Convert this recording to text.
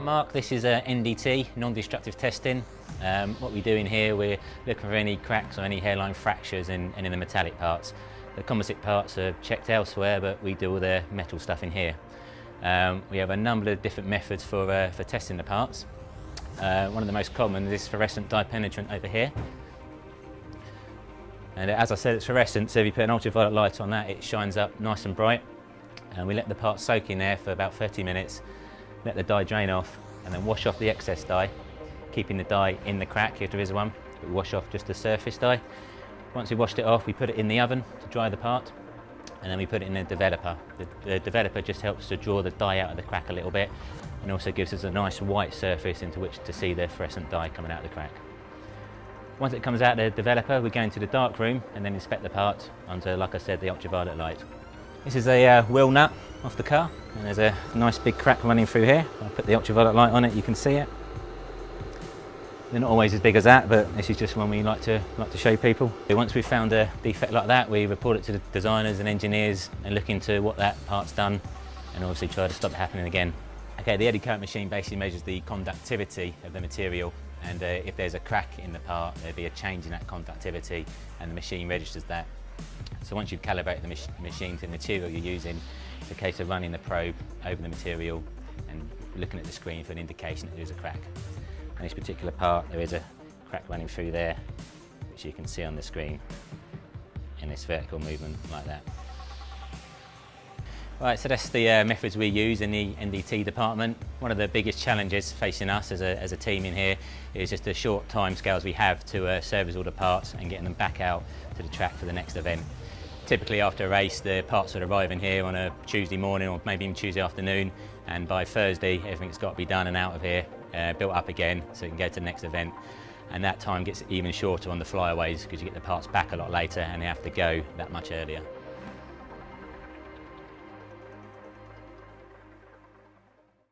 Mark, this is NDT, non-destructive testing. What we do in here, we're looking for any cracks or any hairline fractures in the metallic parts. The composite parts are checked elsewhere, but we do all the metal stuff in here. We have a number of different methods for testing the parts. One of the most common is this fluorescent dye penetrant over here. And as I said, it's fluorescent, so if you put an ultraviolet light on that, it shines up nice and bright. And we let the parts soak in there for about 30 minutes, let the dye drain off, and then wash off the excess dye, keeping the dye in the crack if there is one. We wash off just the surface dye. Once we've washed it off, we put it in the oven to dry the part, and then we put it in a developer. The developer just helps to draw the dye out of the crack a little bit, and also gives us a nice white surface into which to see the fluorescent dye coming out of the crack. Once it comes out of the developer, we go into the dark room and then inspect the part under, like I said, the ultraviolet light. This is a wheel nut off the car, and there's a nice big crack running through here. I'll put the ultraviolet light on it, you can see it. They're not always as big as that, but this is just one we like to show people. Once we've found a defect like that, we report it to the designers and engineers and look into what that part's done, and obviously try to stop it happening again. Okay, the eddy current machine basically measures the conductivity of the material, and if there's a crack in the part, there'll be a change in that conductivity, and the machine registers that. So once you've calibrated the machine to the material you're using, it's a case of running the probe over the material and looking at the screen for an indication that there's a crack. On this particular part, there is a crack running through there, which you can see on the screen in this vertical movement like that. Right, so that's the methods we use in the NDT department. One of the biggest challenges facing us as a team in here is just the short time scales we have to service all the parts and getting them back out to the track for the next event. Typically after a race, the parts would arrive in here on a Tuesday morning or maybe even Tuesday afternoon, and by Thursday everything's got to be done and out of here, built up again so we can go to the next event. And that time gets even shorter on the flyaways because you get the parts back a lot later and they have to go that much earlier.